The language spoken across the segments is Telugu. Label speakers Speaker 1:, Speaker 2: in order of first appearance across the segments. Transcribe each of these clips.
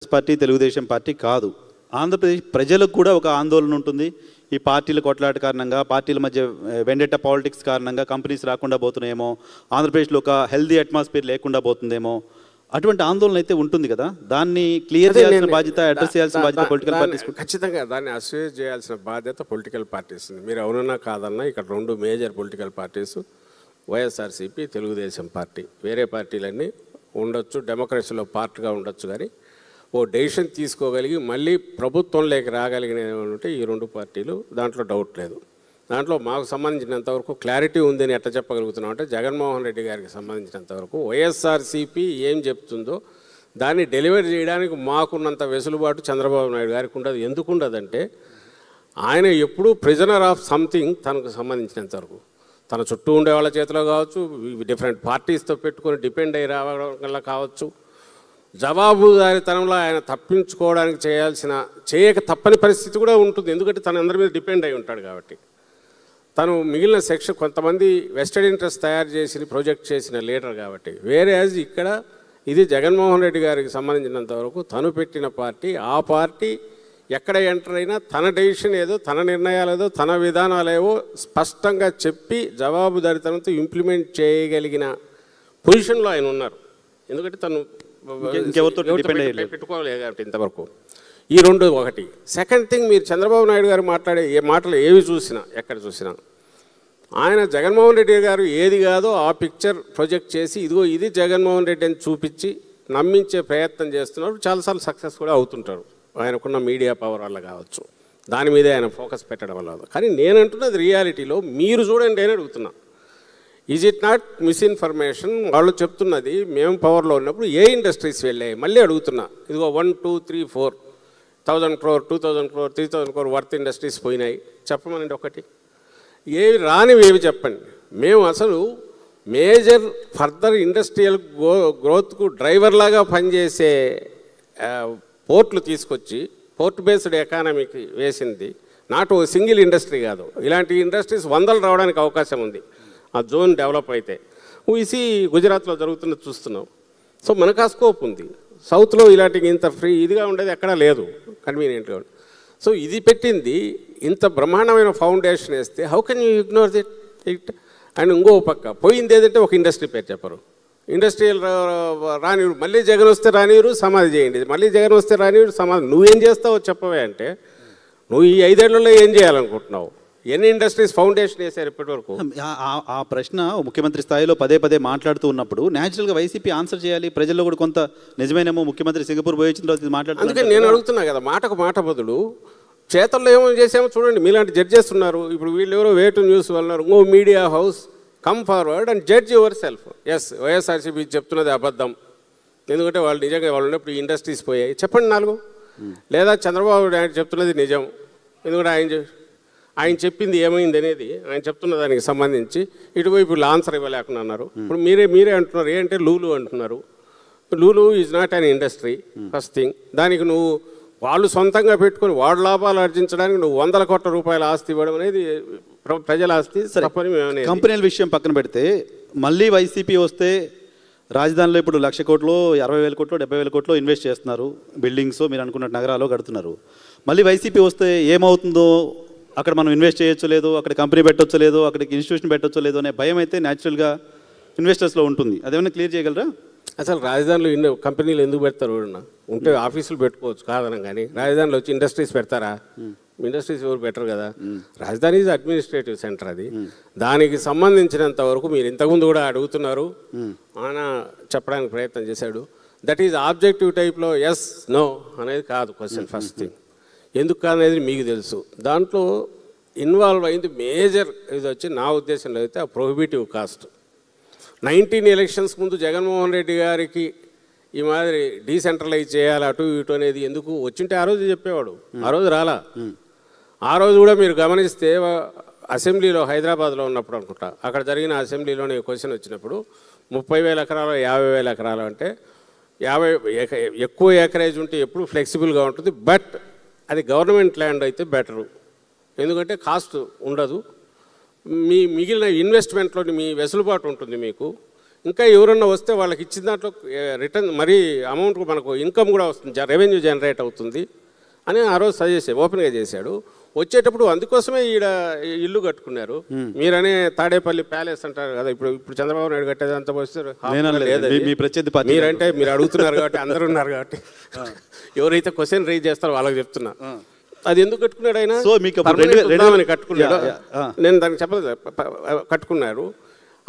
Speaker 1: కాంగ్రెస్ పార్టీ, తెలుగుదేశం పార్టీ కాదు. ఆంధ్రప్రదేశ్ ప్రజలకు కూడా ఒక ఆందోళన ఉంటుంది. ఈ పార్టీల కొట్లాట కారణంగా, పార్టీల మధ్య వెండెట్ట పాలిటిక్స్ కారణంగా కంపెనీస్ రాకుండా పోతున్నాయేమో, ఆంధ్రప్రదేశ్లో ఒక హెల్దీ అట్మాస్ఫియర్ లేకుండా పోతుందేమో, అటువంటి ఆందోళన అయితే ఉంటుంది కదా. దాన్ని క్లియర్ చేయాల్సిన బాధ్యత, అడ్రస్ చేయాల్సిన బాధ్యత పొలిటికల్ పార్టీస్.
Speaker 2: ఖచ్చితంగా దాన్ని అస్యూజ్ చేయాల్సిన బాధ్యత పొలిటికల్ పార్టీస్. మీరు అవునన్నా కాదన్నా ఇక్కడ 2 major political parties, YSRCP, Telugu Desam party. వేరే పార్టీలన్నీ ఉండొచ్చు, డెమోక్రసీలో పార్ట్గా ఉండొచ్చు, కానీ ఓ డెసిషన్ తీసుకోగలిగి మళ్ళీ ప్రభుత్వంలోకి రాగలిగినటువంటి ఈ 2 పార్టీలు, దాంట్లో డౌట్ లేదు. దాంట్లో మాకు సంబంధించినంతవరకు క్లారిటీ ఉందని ఎట్లా చెప్పగలుగుతున్నాం అంటే, జగన్మోహన్ రెడ్డి గారికి సంబంధించినంతవరకు వైఎస్ఆర్సీపీ ఏం చెప్తుందో దాన్ని డెలివరీ చేయడానికి మాకున్నంత వెసులుబాటు చంద్రబాబు నాయుడు గారికి ఉండదు. ఎందుకు ఉండదంటే, ఆయన ఎప్పుడూ ప్రిజనర్ ఆఫ్ సంథింగ్. తనకు సంబంధించినంతవరకు తన చుట్టూ ఉండే వాళ్ళ చేతిలో కావచ్చు, డిఫరెంట్ పార్టీస్తో పెట్టుకొని డిపెండ్ అయ్యి రావడం వల్ల కావచ్చు, జవాబుదారీతనంలో ఆయన తప్పించుకోవడానికి చేయక తప్పని పరిస్థితి కూడా ఉంటుంది. ఎందుకంటే తన అందరి మీద డిపెండ్ అయి ఉంటాడు కాబట్టి. తను మిగిలిన సెక్షన్ కొంతమంది వెస్టెడ్ ఇంట్రెస్ట్ తయారు చేసి ప్రొజెక్ట్ చేసిన లీడర్ కాబట్టి. వేరే ఇక్కడ ఇది జగన్మోహన్ రెడ్డి గారికి సంబంధించినంతవరకు తను పెట్టిన పార్టీ. ఆ పార్టీ ఎక్కడ ఎంటర్ అయినా తన డెసిషన్ ఏదో, తన నిర్ణయాలు ఏదో, తన విధానాలేవో స్పష్టంగా చెప్పి జవాబుదారీతనంతో ఇంప్లిమెంట్ చేయగలిగిన పొజిషన్లో ఆయన ఉన్నారు. ఎందుకంటే తను పెట్టుకోలేదు కాబట్టి ఇంతవరకు. ఈ 2 ఒకటి. సెకండ్ థింగ్, మీరు చంద్రబాబు నాయుడు గారు మాట్లాడే మాటలు ఏవి చూసినా, ఎక్కడ చూసినా ఆయన జగన్మోహన్ రెడ్డి గారు ఏది కాదో ఆ పిక్చర్ ప్రొజెక్ట్ చేసి ఇదిగో ఇది జగన్మోహన్ రెడ్డి అని చూపించి నమ్మించే ప్రయత్నం చేస్తున్నారు. చాలాసార్లు సక్సెస్ కూడా అవుతుంటారు, ఆయనకున్న మీడియా పవర్ వల్ల కావచ్చు, దాని మీదే ఆయన ఫోకస్ పెట్టడం వల్ల. కానీ నేనంటున్నది రియాలిటీలో మీరు చూడండి అని అడుగుతున్నా. Is it not misinformation? వాళ్ళు చెప్తున్నది మేము పవర్లో ఉన్నప్పుడు ఏ ఇండస్ట్రీస్ వెళ్ళాయి మళ్ళీ అడుగుతున్నా. ఇదిగో 1, 2, 3, 4,000 crore, 2,000 crore, 3,000 crore worth industries పోయినాయి. చెప్పమనండి ఒకటి. ఏవి రానివి ఏవి చెప్పండి. మేము అసలు మేజర్ ఫర్దర్ ఇండస్ట్రియల్ గ్రోత్కు డ్రైవర్ లాగా పనిచేసే పోర్ట్లు తీసుకొచ్చి పోర్ట్ బేస్డ్ ఎకానమీకి వేసింది. నాట్ ఓ సింగిల్ ఇండస్ట్రీ కాదు, ఇలాంటి ఇండస్ట్రీస్ 100 రావడానికి అవకాశం ఉంది ఆ జోన్ డెవలప్ అయితే. ఊసి గుజరాత్లో జరుగుతున్నది చూస్తున్నాం. సో మనకు ఆ స్కోప్ ఉంది. సౌత్లో ఇలాంటి ఇంత ఫ్రీ ఇదిగా ఉండేది ఎక్కడా లేదు, కన్వీనియంట్గా. సో ఇది పెట్టింది ఇంత బ్రహ్మాండమైన ఫౌండేషన్ వేస్తే how can you ignore it? And ఇంకో పక్క పోయింది ఏదంటే ఒక ఇండస్ట్రీ పేరు చెప్పరు. ఇండస్ట్రియల్ రానివ్వరు, మళ్ళీ జగన్ వస్తే రానివ్వరు, సమాధి చేయండి, మళ్ళీ జగన్ వస్తే రానివ్వరు, సమాధి. నువ్వేం చేస్తావో చెప్పవే అంటే, నువ్వు ఈ 5 ఏళ్లలో ఏం చేయాలనుకుంటున్నావు? ఎన్ని ఇండస్ట్రీస్ ఫౌండేషన్ వేశారు ఇప్పటివరకు?
Speaker 1: ఆ ప్రశ్న ముఖ్యమంత్రి స్థాయిలో పదే మాట్లాడుతూ ఉన్నప్పుడు న్యాచురల్గా వైసీపీ ఆన్సర్ చేయాలి. ప్రజల్లో కూడా కొంత నిజమేనేమో, ముఖ్యమంత్రి సింగపూర్ పోయి వచ్చిన తర్వాత మాట్లాడుతున్నారు.
Speaker 2: అందుకని నేను అడుగుతున్నా కదా, మాటకు మాట బదులు చేతల్లో ఏమో చేసామో చూడండి. మీలాంటి జడ్జెస్ ఉన్నారు. ఇప్పుడు వీళ్ళు ఎవరో వేటు న్యూస్ వాళ్ళన్నారు, ఇంకో media house come forward and judge yourself. Yes, YSRCP చెప్తున్నది అబద్ధం, ఎందుకంటే వాళ్ళు నిజంగా వాళ్ళు ఉన్నప్పుడు ఇండస్ట్రీస్ పోయాయి చెప్పండి 4. లేదా చంద్రబాబు నాయుడు చెప్తున్నది నిజం, ఎందుకంటే ఆయన చెప్పింది ఏమైంది అనేది ఆయన చెప్తున్న దానికి సంబంధించి ఇటువైపు ఆన్సర్ ఇవ్వలేకుండా అన్నారు. ఇప్పుడు మీరే అంటున్నారు ఏంటంటే లూలు అంటున్నారు. Lulu is not an industry first thing. దానికి నువ్వు వాళ్ళు సొంతంగా పెట్టుకొని వాడు లాభాలు ఆర్జించడానికి నువ్వు 100 కోట్ల రూపాయల ఆస్తి ఇవ్వడం అనేది ప్రజల ఆస్తి.
Speaker 1: కంపెనీల విషయం పక్కన పెడితే మళ్ళీ వైసీపీ వస్తే రాజధానిలో ఇప్పుడు 1,00,000 కోట్లు, 60,000 కోట్లు, 70,000 కోట్లు ఇన్వెస్ట్ చేస్తున్నారు. బిల్డింగ్స్ మీరు అనుకున్న నగరాల్లో కడుతున్నారు. మళ్ళీ వైసీపీ వస్తే ఏమవుతుందో, అక్కడ మనం ఇన్వెస్ట్ చేయొచ్చో లేదో, అక్కడ కంపెనీ పెట్టొచ్చో లేదో, అక్కడికి ఇన్స్టిట్యూషన్ పెట్టొచ్చో లేదో అనే భయం అయితే న్యాచురల్గా ఇన్వెస్టర్స్లో ఉంటుంది. అదేమైనా క్లియర్ చేయగలరా?
Speaker 2: అసలు రాజధానిలో కంపెనీలు ఎందుకు పెడతారు? ఉంటే ఆఫీసులు పెట్టుకోవచ్చు కాదనం, కానీ రాజధానిలో వచ్చి ఇండస్ట్రీస్ పెడతారా? ఇండస్ట్రీస్ ఎవరు పెట్టరు కదా. రాజధాని ఈజ్ అడ్మినిస్ట్రేటివ్ సెంటర్. అది దానికి సంబంధించినంత వరకు మీరు ఇంతకుముందు కూడా అడుగుతున్నారు, ఆయన చెప్పడానికి ప్రయత్నం చేశాడు. దట్ ఈజ్ ఆబ్జెక్టివ్ టైప్లో ఎస్ నో అనేది కాదు క్వశ్చన్. ఫస్ట్ థింగ్ ఎందుకు అనేది మీకు తెలుసు. దాంట్లో ఇన్వాల్వ్ అయింది మేజర్ ఇది వచ్చి నా ఉద్దేశంలో అయితే ఆ ప్రొహిబిటివ్ కాస్ట్. 19 ఎలక్షన్స్ ముందు జగన్మోహన్ రెడ్డి గారికి ఈ మాదిరి డీసెంట్రలైజ్ చేయాలి అటు ఇటు అనేది ఎందుకు వచ్చింటే ఆ రోజు చెప్పేవాడు. ఆ రోజు రాలా. ఆ రోజు కూడా మీరు గమనిస్తే అసెంబ్లీలో హైదరాబాద్లో ఉన్నప్పుడు అనుకుంటా, అక్కడ జరిగిన అసెంబ్లీలోనే క్వశ్చన్ వచ్చినప్పుడు 30,000 ఎకరాలు 50,000 ఎకరాలు అంటే 50 ఎక్కువ ఎకరేజ్ ఉంటే ఎప్పుడు ఫ్లెక్సిబుల్గా ఉంటుంది. బట్ అది గవర్నమెంట్ ల్యాండ్ అయితే బెటరు, ఎందుకంటే కాస్ట్ ఉండదు, మీ మిగిలిన ఇన్వెస్ట్మెంట్లోని మీ వెసులుబాటు ఉంటుంది మీకు. ఇంకా ఎవరన్నా వస్తే వాళ్ళకి ఇచ్చిన దాంట్లో రిటర్న్ మరీ అమౌంట్ మనకు ఇన్కమ్ కూడా వస్తుంది, రెవెన్యూ జనరేట్ అవుతుంది అని ఆ రోజు సజెస్ట్ ఓపెన్గా చేశాడు. వచ్చేటప్పుడు అందుకోసమే ఈడ ఇల్లు కట్టుకున్నారు. మీరనే తాడేపల్లి ప్యాలెస్ అంటారు కదా, ఇప్పుడు చంద్రబాబు నాయుడు కట్టేదంతా వస్తే మీరంటే మీరు అడుగుతున్నారు కాబట్టి అందరూ ఉన్నారు కాబట్టి ఎవరైతే క్వశ్చన్ రైజ్ చేస్తారో వాళ్ళకి చెప్తున్నా. అది ఎందుకు కట్టుకున్నాడు ఆయన? కట్టుకున్నాడు, నేను దానికి చెప్పలేదు, కట్టుకున్నారు.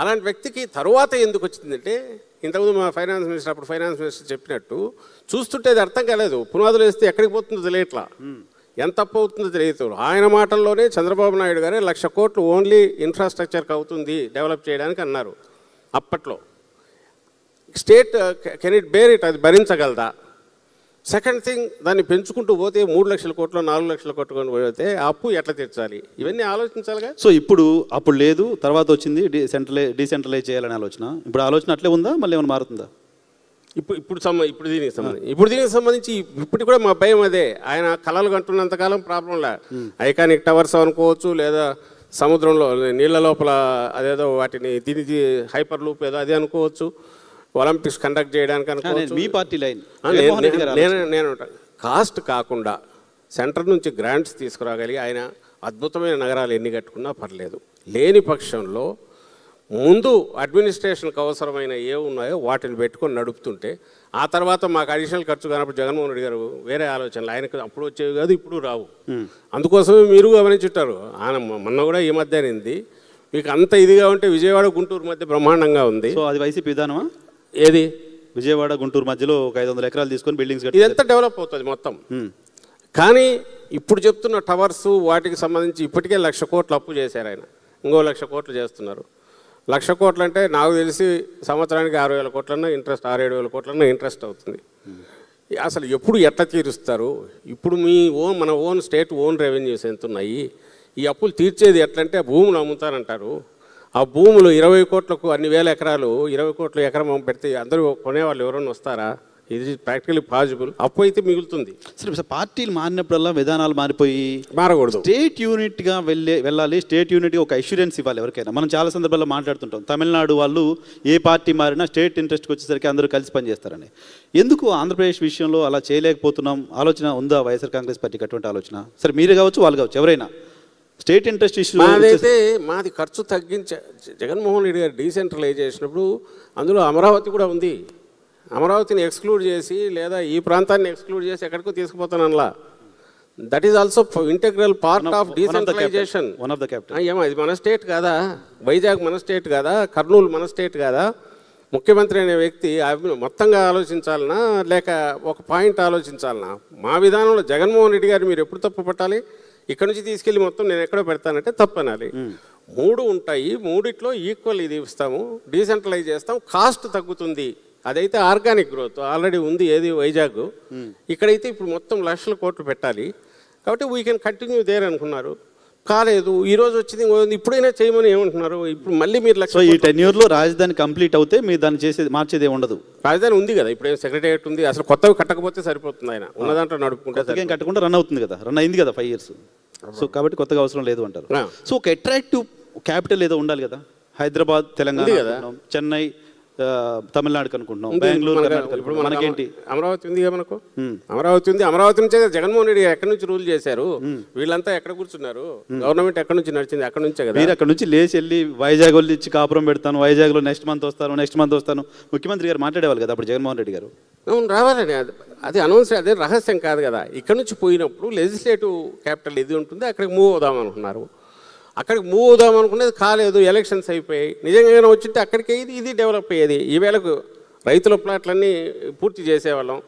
Speaker 2: అలాంటి వ్యక్తికి తరువాత ఎందుకు వచ్చిందంటే, ఇంతకుముందు మా ఫైనాన్స్ మినిస్టర్, అప్పుడు ఫైనాన్స్ మినిస్టర్ చెప్పినట్టు చూస్తుంటే అది అర్థం కాలేదు. పునాదులు వేస్తే ఎక్కడికి పోతుందో తెలియట్లా, ఎంత తప్పు అవుతుందో తెలియదు. ఆయన మాటల్లోనే చంద్రబాబు నాయుడు గారే 1,00,000 కోట్లు ఓన్లీ ఇన్ఫ్రాస్ట్రక్చర్కి అవుతుంది డెవలప్ చేయడానికి అన్నారు అప్పట్లో. State can it bear it, అది భరించగలదా? సెకండ్ థింగ్, దాన్ని పెంచుకుంటూ పోతే 3,00,000 కోట్లు 4,00,000 కోట్లు పోతే అప్పు ఎట్లా తీర్చాలి, ఇవన్నీ ఆలోచించాలిగా.
Speaker 1: సో అప్పుడు లేదు, తర్వాత వచ్చింది డీసెంట్రలైజ్ చేయాలనే ఆలోచన. ఇప్పుడు ఆలోచన అట్లే ఉందా, మళ్ళీ ఏమైనా మారుతుందా?
Speaker 2: ఇప్పుడు దీనికి సంబంధించి ఇప్పుడు కూడా మా భయం అదే. ఆయన కళలు కంటున్నంతకాలం ప్రాబ్లంలా, ఐకానిక్ టవర్స్ అనుకోవచ్చు, లేదా సముద్రంలో నీళ్ళ లోపల అదేదో వాటిని దీనికి హైపర్ లూప్ ఏదో అదే అనుకోవచ్చు, ఒలింపిక్స్ కండక్ట్ చేయడానికి అనుకోవచ్చు.
Speaker 1: మీ పార్టీ లైన్
Speaker 2: నేను కాస్ట్ కాకుండా సెంటర్ నుంచి గ్రాంట్స్ తీసుకురాగలిగి ఆయన అద్భుతమైన నగరాలు ఎన్ని కట్టుకున్నా పర్లేదు. లేని పక్షంలో ముందు అడ్మినిస్ట్రేషన్కి అవసరమైన ఏ ఉన్నాయో వాటిని పెట్టుకొని నడుపుతుంటే, ఆ తర్వాత మాకు అడిషనల్ ఖర్చు కానప్పుడు జగన్మోహన్ రెడ్డి గారు వేరే ఆలోచనలు, ఆయనకు అప్పుడు వచ్చేవి కాదు, ఇప్పుడు రావు. అందుకోసమే మీరు గమనించుంటారు, ఆయన మొన్న కూడా ఈ మధ్య అయింది, మీకు అంత ఇదిగా ఉంటే విజయవాడ గుంటూరు మధ్య బ్రహ్మాండంగా ఉంది.
Speaker 1: సో అది వైసీపీ విధానమా?
Speaker 2: ఏది?
Speaker 1: విజయవాడ గుంటూరు మధ్యలో ఒక 500 ఎకరాలు తీసుకొని బిల్డింగ్స్,
Speaker 2: ఇదంతా డెవలప్ అవుతుంది మొత్తం. కానీ ఇప్పుడు చెప్తున్న టవర్స్ వాటికి సంబంధించి ఇప్పటికే 1,00,000 కోట్లు అప్పు చేశారు ఆయన, ఇంకో 1,00,000 కోట్లు చేస్తున్నారు. 1,00,000 కోట్లు అంటే నాకు తెలిసి సంవత్సరానికి 6,000 కోట్లన్నా ఇంట్రెస్ట్, 6,000-7,000 కోట్లన్నా ఇంట్రెస్ట్ అవుతుంది. అసలు ఎప్పుడు ఎట్లా తీరుస్తారు? ఇప్పుడు మన ఓన్ స్టేట్ ఓన్ రెవెన్యూస్ ఎంత ఉన్నాయి? ఈ అప్పులు తీర్చేది ఎట్లంటే భూములు అమ్ముతారంటారు. ఆ భూములు 20 కోట్లకు అన్ని వేల ఎకరాలు, 20 కోట్ల ఎకరం పెడితే అందరూ కొనేవాళ్ళు ఎవరైనా వస్తారా? ఇది ప్రాక్టికలీ పాసిబుల్. అప్పు అయితే మిగులుతుంది.
Speaker 1: సరే, పార్టీలు మారినప్పుడల్లా విధానాలు
Speaker 2: మారకూడదు.
Speaker 1: స్టేట్ యూనిట్గా వెళ్ళాలి. స్టేట్ యూనిట్గా ఒక అష్యూరెన్స్ ఇవ్వాలి ఎవరికైనా. మనం చాలా సందర్భాల్లో మాట్లాడుతుంటాం, తమిళనాడు వాళ్ళు ఏ పార్టీ మారినా స్టేట్ ఇంట్రెస్ట్కి వచ్చేసరికి అందరూ కలిసి పనిచేస్తారని. ఎందుకు ఆంధ్రప్రదేశ్ విషయంలో అలా చేయలేకపోతున్నాం? ఆలోచన ఉందా వైఎస్ఆర్ కాంగ్రెస్ పార్టీకి అటువంటి ఆలోచన? సరే, మీరే కావచ్చు, వాళ్ళు కావచ్చు, ఎవరైనా స్టేట్ ఇంట్రెస్ట్ ఇష్యూ.
Speaker 2: మాది ఖర్చు జగన్మోహన్ రెడ్డి గారు డీసెంట్రలైజ్ చేసినప్పుడు అందులో అమరావతి కూడా ఉంది. అమరావతిని ఎక్స్క్లూడ్ చేసి లేదా ఈ ప్రాంతాన్ని ఎక్స్క్లూడ్ చేసి ఎక్కడికో తీసుకుపోతానలా. That is also integral part of decentralization. ఏమో ఇది మన స్టేట్ కాదా? వైజాగ్ మన స్టేట్ కాదా? కర్నూలు మన స్టేట్ కాదా? ముఖ్యమంత్రి అనే వ్యక్తి మొత్తంగా ఆలోచించాలనా లేక ఒక పాయింట్ ఆలోచించాలనా? మా విధానంలో జగన్మోహన్ రెడ్డి గారు మీరు ఎప్పుడు తప్పు పట్టాలి? ఇక్కడ నుంచి తీసుకెళ్ళి మొత్తం నేను ఎక్కడో పెడతానంటే తప్పనాలి. 3 ఉంటాయి, 3 ఈక్వల్ ఇది ఇస్తాము, డీసెంట్రలైజ్ చేస్తాం, కాస్ట్ తగ్గుతుంది. అదైతే ఆర్గానిక్ గ్రోత్ ఆల్రెడీ ఉంది. ఏది? వైజాగ్. ఇక్కడైతే ఇప్పుడు మొత్తం 1,00,000 కోట్లు పెట్టాలి కాబట్టి వీ కెన్ కంటిన్యూ దేర్ అనుకున్నారు. కాలేదు, ఈరోజు వచ్చింది, ఇప్పుడైనా చేయమని ఏమంటున్నారు? ఇప్పుడు మళ్ళీ మీరు
Speaker 1: ఈ 10 years రాజధాని కంప్లీట్ అవుతే మీరు దాన్ని మార్చేది ఉండదు.
Speaker 2: రాజధాని ఉంది కదా, ఇప్పుడు సెక్రటేరియట్ ఉంది. అసలు కొత్తవి కట్టకపోతే సరిపోతుంది. ఆయన ఉన్న దాంట్లో నడుపుకుంటే
Speaker 1: కట్టకుండా రన్ అవుతుంది కదా, రన్ అయింది కదా 5 years. సో కాబట్టి కొత్తగా అవసరం లేదు అంటారు. సో ఒక అట్రాక్టివ్ క్యాపిటల్ ఏదో ఉండాలి కదా. హైదరాబాద్ తెలంగాణ కదా, చెన్నై తమిళనాడుకి అనుకుంటున్నాం, బెంగళూరు, ఇప్పుడు మనకేంటి?
Speaker 2: అమరావతి ఉంది కదా మనకు. అమరావతి ఉంది. అమరావతి నుంచే జగన్మోహన్ రెడ్డి ఎక్కడి నుంచి రూల్ చేశారు? వీళ్ళంతా ఎక్కడ కూర్చున్నారు? గవర్నమెంట్ ఎక్కడి నుంచి నడిచింది? అక్కడ నుంచే కదా.
Speaker 1: మీరు అక్కడ నుంచి లేచి వెళ్ళి వైజాగ్ వాళ్ళు ఇచ్చి కాపురం పెడతాను, వైజాగ్లో నెక్స్ట్ మంత్ వస్తాను ముఖ్యమంత్రి గారు మాట్లాడేవాళ్ళు కదా అప్పుడు జగన్మోహన్ రెడ్డి గారు.
Speaker 2: అవును, రావాలని అది అనౌన్స్, అదే రహస్యం కాదు కదా. ఇక్కడ నుంచి పోయినప్పుడు లెజిస్లేటివ్ క్యాపిటల్ ఇది ఉంటుంది, అక్కడికి మూవ్ అవుదాం అనుకున్నారు. అక్కడికి మూవ్ అవుదాం అనుకునేది కాలేదు, ఎలక్షన్స్ అయిపోయాయి. నిజంగానే వచ్చింటే అక్కడికి ఇది డెవలప్ అయ్యేది. ఈవేళకు రైతుల ప్లాట్లన్నీ పూర్తి చేసేవాళ్ళం.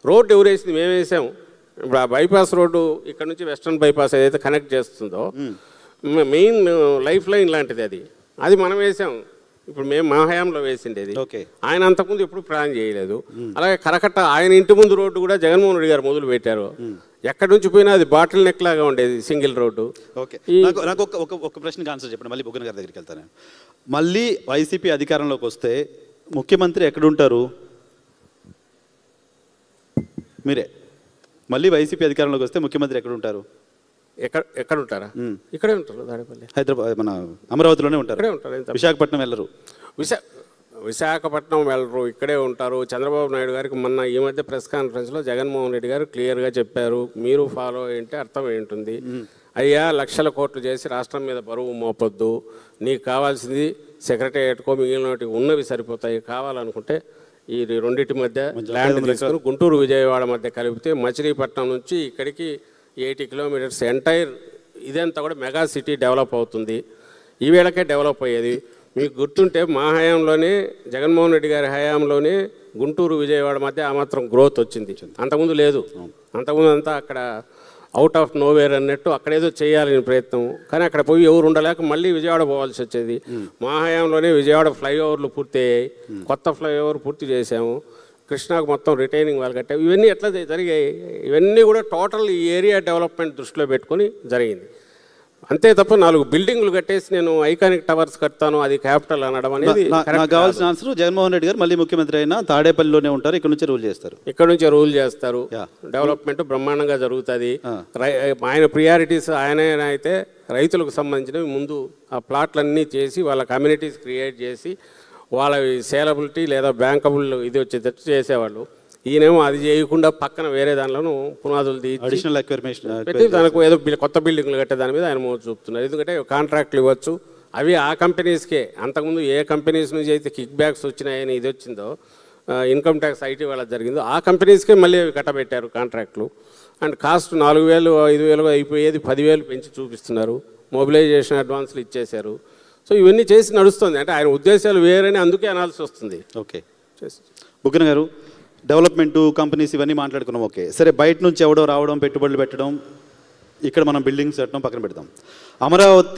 Speaker 2: రోడ్డు ఎవరు వేసింది? మేము వేసాము. ఇప్పుడు ఆ బైపాస్ రోడ్డు ఇక్కడ నుంచి వెస్ట్రన్ బైపాస్ ఏదైతే కనెక్ట్ చేస్తుందో మెయిన్ లైఫ్ లైన్ లాంటిది అది మనం వేసాం. ఇప్పుడు మేము మా హయాంలో వేసిండేది. ఆయన అంతకుముందు ఎప్పుడు ప్లాన్ చేయలేదు. అలాగే కరకట్ట ఆయన ఇంటి ముందు రోడ్డు కూడా జగన్మోహన్ రెడ్డి గారు మొదలు పెట్టారు. ఎక్కడి నుంచి పోయినా అది బాటిల్ నెక్ లాగా ఉండేది, సింగిల్ రోడ్డు.
Speaker 1: ఓకే, నాకు ఒక ప్రశ్నకి ఆన్సర్ చెప్పండి, మళ్ళీ బుగ్గన గారి దగ్గరికి వెళ్తాను. మళ్ళీ వైసీపీ అధికారంలోకి వస్తే ముఖ్యమంత్రి ఎక్కడుంటారు? మీరే. మళ్ళీ వైసీపీ అధికారంలోకి వస్తే ముఖ్యమంత్రి ఎక్కడుంటారు?
Speaker 2: ఎక్కడ ఉంటారా? ఇక్కడే ఉంటారు, తాడేపల్లి,
Speaker 1: హైదరాబాద్, మన అమరావతిలోనే ఉంటారు. విశాఖపట్నం వెళ్ళరు.
Speaker 2: విశాఖపట్నం వెళ్ళరు, ఇక్కడే ఉంటారు. చంద్రబాబు నాయుడు గారికి మొన్న ఈ మధ్య ప్రెస్ కాన్ఫరెన్స్లో జగన్మోహన్ రెడ్డి గారు క్లియర్గా చెప్పారు, మీరు ఫాలో అయ్యింటే అర్థం ఏంటుంది, అయ్యా లక్షల కోట్లు చేసి రాష్ట్రం మీద బరువు మోపొద్దు, నీకు కావాల్సింది సెక్రటేరియట్కో మిగిలినవి ఉన్నవి సరిపోతాయి, కావాలనుకుంటే ఈ రెండింటి మధ్య ల్యాండ్ తీసుకొని గుంటూరు విజయవాడ మధ్య కలిపితే మచిలీపట్నం నుంచి ఇక్కడికి 80 కిలోమీటర్స్ ఎంటైర్ ఇదంతా కూడా మెగా సిటీ డెవలప్ అవుతుంది. ఈ వేళకే డెవలప్ అయ్యేది. మీకు గుర్తుంటే మా హయాంలోనే, జగన్మోహన్ రెడ్డి గారి హయాంలోనే గుంటూరు విజయవాడ మధ్య ఆ మాత్రం గ్రోత్ వచ్చింది. అంతకుముందు లేదు. అంతకుముందు అంతా అక్కడ అవుట్ ఆఫ్ నోవేర్ అన్నట్టు అక్కడేదో చేయాలని ప్రయత్నం, కానీ అక్కడ పోయి ఎవరు ఉండలేక మళ్ళీ విజయవాడ పోవాల్సి వచ్చేది. మా హయాంలోనే విజయవాడ ఫ్లైఓవర్లు పూర్తి అయ్యాయి, కొత్త ఫ్లైఓవర్ పూర్తి చేసాము, కృష్ణాకు మొత్తం రిటైనింగ్ వాళ్ళు కట్టాము. ఇవన్నీ ఎట్లా జరిగాయి? ఇవన్నీ కూడా టోటల్ ఈ ఏరియా డెవలప్మెంట్ దృష్టిలో పెట్టుకొని జరిగింది. అంతే తప్ప 4 బిల్డింగ్లు కట్టేసి నేను ఐకానిక్ టవర్స్ కడతాను అది క్యాపిటల్ అనడం అనేది
Speaker 1: నాకు కావాల్సిన ఆన్సర్, జగన్మోహన్ రెడ్డి గారు మళ్ళీ ముఖ్యమంత్రి అయినా తాడేపల్లిలోనే ఉంటారు, ఇక్కడ నుంచి రూల్ చేస్తారు.
Speaker 2: ఇక్కడ నుంచే రూల్ చేస్తారు, డెవలప్మెంట్ బ్రహ్మాండంగా జరుగుతుంది. ఆయన ప్రియారిటీస్ ఆయనే అయితే రైతులకు సంబంధించినవి ముందు ఆ ప్లాట్లన్నీ చేసి వాళ్ళ కమ్యూనిటీస్ క్రియేట్ చేసి వాళ్ళ సేలబిలిటీ లేదా బ్యాంకబుల్ ఇది వచ్చేటట్టు చేసేవాళ్ళు. ఈయనేమో అది చేయకుండా పక్కన వేరే దానిలోనూ పునాదులు
Speaker 1: అడిషనల్
Speaker 2: పెట్టి తనకు ఏదో కొత్త బిల్డింగ్లు కట్టే దాని మీద ఆయన మోజు చూపుతున్నారు. ఎందుకంటే కాంట్రాక్ట్లు ఇవ్వచ్చు, అవి ఆ కంపెనీస్కే. అంతకుముందు ఏ కంపెనీస్ నుంచి అయితే కిక్ బ్యాక్స్ వచ్చినాయని ఇది వచ్చిందో, ఇన్కమ్ ట్యాక్స్ ఐటీ వాళ్ళకి జరిగిందో, ఆ కంపెనీస్కే మళ్ళీ అవి కట్టబెట్టారు కాంట్రాక్ట్లు. అండ్ కాస్ట్ 4,000 5,000 అయిపోయేది 10,000 పెంచి చూపిస్తున్నారు. మొబిలైజేషన్ అడ్వాన్స్లు ఇచ్చేశారు. సో ఇవన్నీ చేసి నడుస్తుంది. అంటే ఆయన ఉద్దేశాలు వేరని అందుకే అనాల్సి వస్తుంది.
Speaker 1: ఓకే, బుగ్గన గారు, డెవలప్మెంటు కంపెనీస్ ఇవన్నీ మాట్లాడుకున్నాం. ఓకే, సరే, బయట నుంచి ఎవడో రావడం, పెట్టుబడులు పెట్టడం, ఇక్కడ మనం బిల్డింగ్స్ కట్టడం పక్కన పెడతాం. అమరావతి